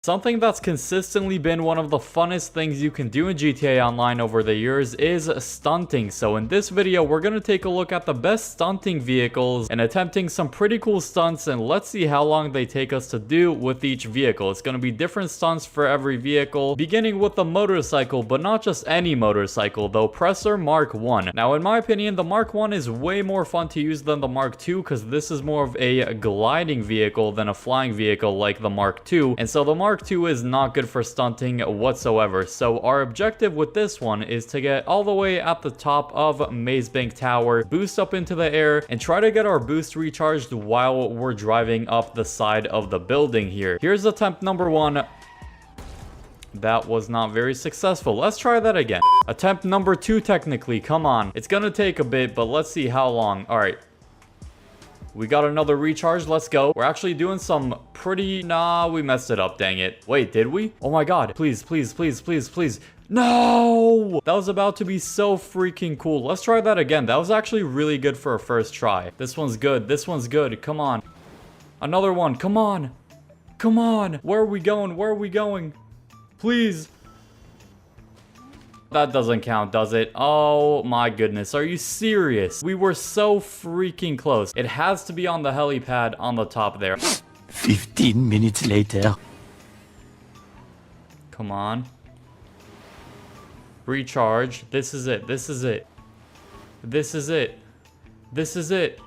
Something that's consistently been one of the funnest things you can do in GTA Online over the years is stunting. So in this video, we're going to take a look at the best stunting vehicles and attempting some pretty cool stunts, and let's see how long they take us to do with each vehicle. It's going to be different stunts for every vehicle, beginning with the motorcycle, but not just any motorcycle, the Oppressor Mark 1. Now in my opinion, the Mark 1 is way more fun to use than the Mark 2 because this is more of a gliding vehicle than a flying vehicle like the Mark 2, and so the Mark 2 is not good for stunting whatsoever. So our objective with this one is to get all the way at the top of Maze Bank Tower, boost up into the air, and try to get our boost recharged while we're driving up the side of the building here. Here's attempt number 1. That was not very successful. Let's try that again. Attempt number 2 technically. Come on. It's gonna take a bit, but let's see how long. All right. We got another recharge. Let's go. We're actually doing some pretty... Nah, we messed it up. Dang it. Wait, did we? Oh my god. Please, please, please, please, please. No! That was about to be so freaking cool. Let's try that again. That was actually really good for a first try. This one's good. This one's good. Come on. Another one. Come on. Come on. Where are we going? Where are we going? Please. That doesn't count, does it? Oh my goodness, are you serious? We were so freaking close. It has to be on the helipad on the top there. 15 minutes later. Come on. Recharge. This is it. This is it. This is it. This is it.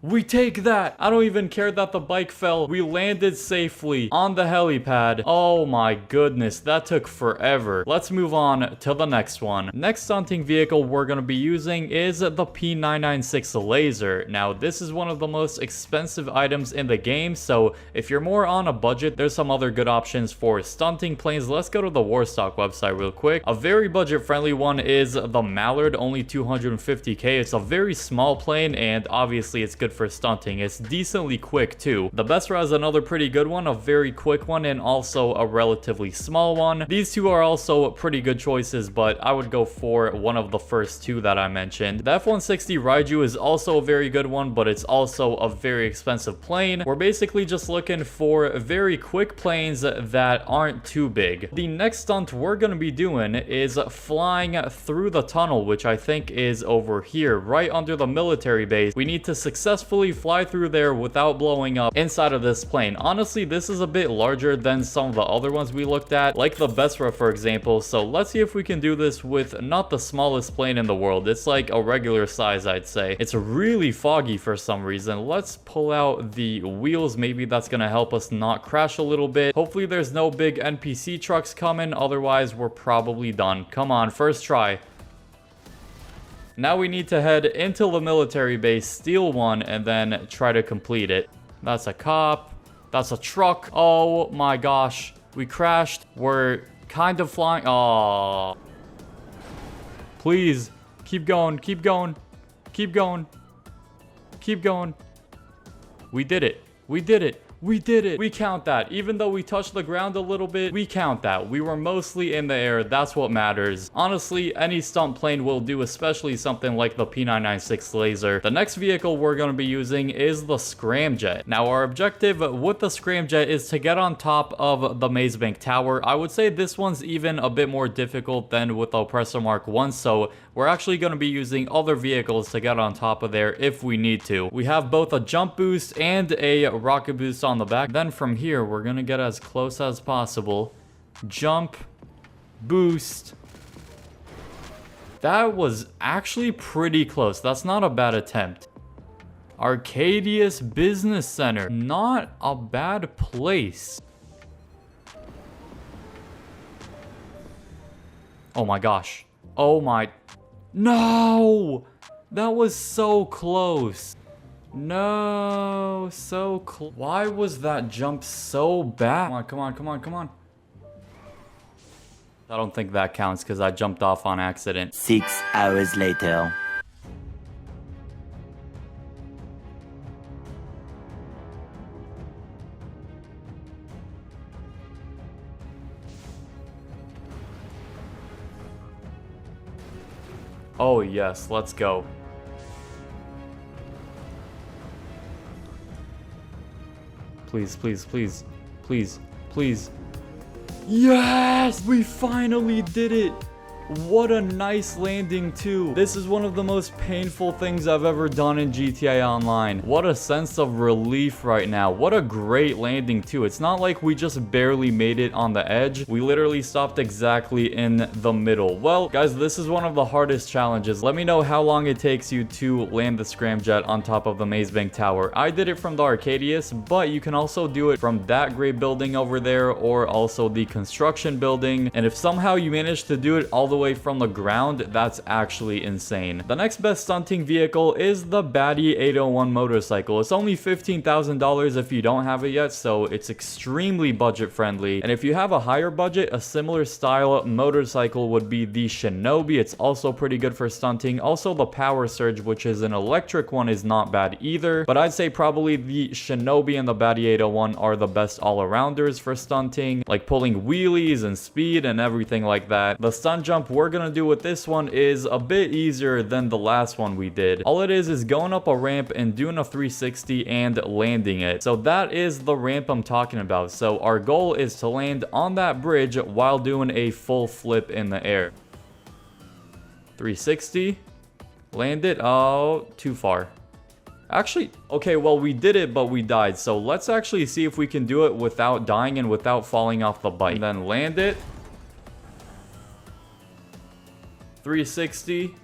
We take that. I don't even care that the bike fell. We landed safely on the helipad. Oh my goodness, that took forever. Let's move on to the next one. Next stunting vehicle we're going to be using is the P996 laser. Now, this is one of the most expensive items in the game, so if you're more on a budget, there's some other good options for stunting planes. Let's go to the Warstock website real quick. A very budget-friendly one is the Mallard, only 250k. It's a very small plane, and obviously it's good for stunting. It's decently quick too. The Oppressor has another pretty good one, a very quick one, and also a relatively small one. These two are also pretty good choices, but I would go for one of the first two that I mentioned. The F-160 Raiju is also a very good one, but it's also a very expensive plane. We're basically just looking for very quick planes that aren't too big. The next stunt we're going to be doing is flying through the tunnel, which I think is over here, right under the military base. We need to successfully fly through there without blowing up inside of this plane. Honestly, this is a bit larger than some of the other ones we looked at, like the Oppressor, for example. So let's see if we can do this with not the smallest plane in the world. It's like a regular size, I'd say. It's really foggy for some reason. Let's pull out the wheels. Maybe that's gonna help us not crash a little bit. Hopefully there's no big NPC trucks coming. Otherwise, we're probably done. Come on, first try. Now we need to head into the military base, steal one, and then try to complete it. That's a cop. That's a truck. Oh my gosh. We crashed. We're kind of flying. Oh. Please. Keep going. Keep going. Keep going. Keep going. We did it. We did it. We did it. We count that. Even though we touched the ground a little bit, we count that. We were mostly in the air. That's what matters. Honestly, any stunt plane will do, especially something like the P996 laser. The next vehicle we're going to be using is the Scramjet. Now, our objective with the Scramjet is to get on top of the Maze Bank Tower. I would say this one's even a bit more difficult than with the Oppressor Mark 1, so we're actually going to be using other vehicles to get on top of there if we need to. We have both a jump boost and a rocket boost on the back. Then from here, we're going to get as close as possible. Jump, boost. That was actually pretty close. That's not a bad attempt. Arcadius Business Center. Not a bad place. Oh my gosh. Oh my... No! That was so close. No, so close. Why was that jump so bad? Come on, come on, come on, come on. I don't think that counts because I jumped off on accident. 6 hours later. Oh yes, let's go. Please, please, please, please, please. Yes! We finally did it! What a nice landing too. This is one of the most painful things I've ever done in GTA Online. What a sense of relief right now. What a great landing too. It's not like we just barely made it on the edge. We literally stopped exactly in the middle. Well, guys, this is one of the hardest challenges. Let me know how long it takes you to land the Scramjet on top of the Maze Bank Tower. I did it from the Arcadius, but you can also do it from that gray building over there, or also the construction building. And if somehow you manage to do it all the way from the ground, that's actually insane. The next best stunting vehicle is the Baddie 801 motorcycle. It's only $15,000 if you don't have it yet, so it's extremely budget friendly. And if you have a higher budget, a similar style motorcycle would be the Shinobi. It's also pretty good for stunting. Also, the Power Surge, which is an electric one, is not bad either, but I'd say probably the Shinobi and the Baddie 801 are the best all-arounders for stunting, like pulling wheelies and speed and everything like that. The stunt jump we're gonna do with this one is a bit easier than the last one we did. All it is going up a ramp and doing a 360 and landing it. So that is the ramp I'm talking about. So our goal is to land on that bridge while doing a full flip in the air. 360, land it. Oh, too far. Actually, okay, well, we did it, but we died. So let's actually see if we can do it without dying and without falling off the bike. And then land it. 360,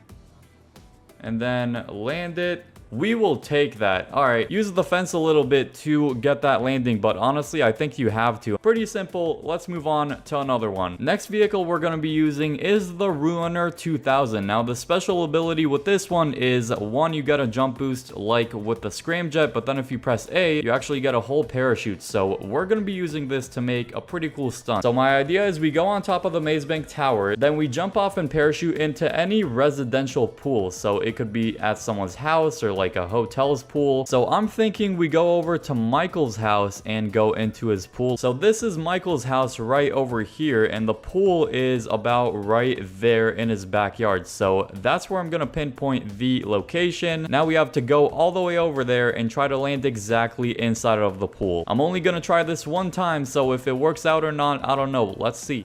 and then land it. We will take that. All right, use the fence a little bit to get that landing, but honestly, I think you have to. Pretty simple. Let's move on to another one. Next vehicle we're going to be using is the Ruiner 2000. Now, the special ability with this one is, one, you get a jump boost like with the Scramjet, but then if you press A, you actually get a whole parachute. So we're going to be using this to make a pretty cool stunt. So my idea is we go on top of the Maze Bank Tower, then we jump off and parachute into any residential pool. So it could be at someone's house or like a hotel's pool. So I'm thinking we go over to Michael's house and go into his pool. So this is Michael's house right over here, and the pool is about right there in his backyard. So that's where I'm gonna pinpoint the location. Now we have to go all the way over there and try to land exactly inside of the pool. I'm only gonna try this one time, so if it works out or not, I don't know. Let's see.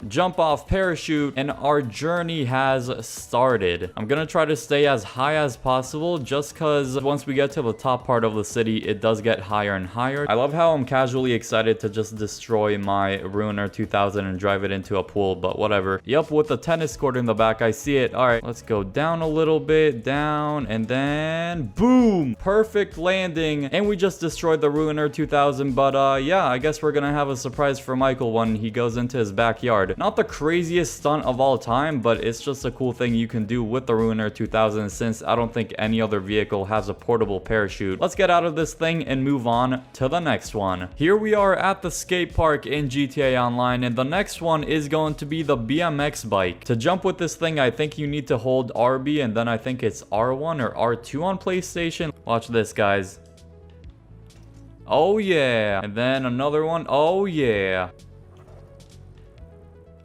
Jump off, parachute, and our journey has started. I'm gonna try to stay as high as possible just because once we get to the top part of the city, it does get higher and higher. I love how I'm casually excited to just destroy my Ruiner 2000 and drive it into a pool, but whatever. Yep, with the tennis court in the back, I see it. All right, let's go down a little bit, down, and then boom, perfect landing. And we just destroyed the Ruiner 2000, but yeah, I guess we're gonna have a surprise for Michael when he goes into his backyard. Not the craziest stunt of all time, but it's just a cool thing you can do with the Ruiner 2000 since I don't think any other vehicle has a portable parachute. Let's get out of this thing and move on to the next one. Here we are at the skate park in GTA Online, and the next one is going to be the BMX bike. To jump with this thing, I think you need to hold RB, and then I think it's R1 or R2 on PlayStation. Watch this, guys. Oh yeah. And then another one. Oh yeah.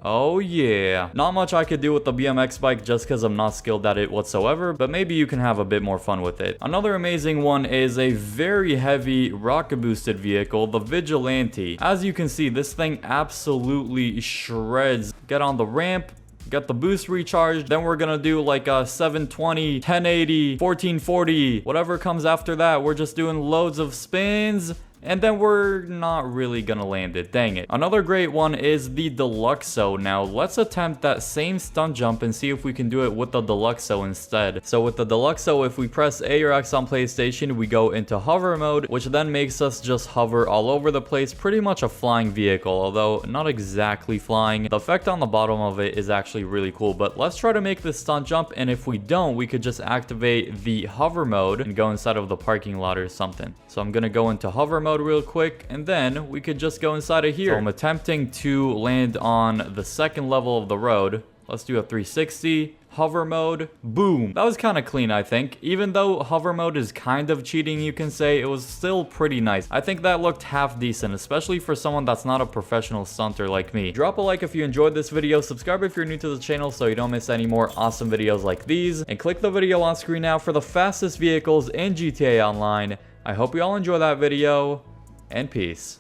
Oh yeah. Not much I could do with the BMX bike just because I'm not skilled at it whatsoever, but maybe you can have a bit more fun with it. Another amazing one is a very heavy rocket boosted vehicle, the Vigilante. As you can see, this thing absolutely shreds. Get on the ramp, get the boost recharged, then we're gonna do like a 720, 1080, 1440, whatever comes after that. We're just doing loads of spins, and then we're not really gonna land it. Dang it. Another great one is the Deluxo. Now, let's attempt that same stunt jump and see if we can do it with the Deluxo instead. So with the Deluxo, if we press A or X on PlayStation, we go into hover mode, which then makes us just hover all over the place. Pretty much a flying vehicle, although not exactly flying. The effect on the bottom of it is actually really cool, but let's try to make this stunt jump, and if we don't, we could just activate the hover mode and go inside of the parking lot or something. So I'm gonna go into hover mode real quick, and then we could just go inside of here. So I'm attempting to land on the second level of the road. Let's do a 360, hover mode, boom. That was kind of clean, I think. Even though hover mode is kind of cheating, you can say, it was still pretty nice. I think that looked half decent, especially for someone that's not a professional stunter like me. Drop a like if you enjoyed this video, subscribe if you're new to the channel so you don't miss any more awesome videos like these, and click the video on screen now for the fastest vehicles in GTA Online. I hope you all enjoy that video, and peace.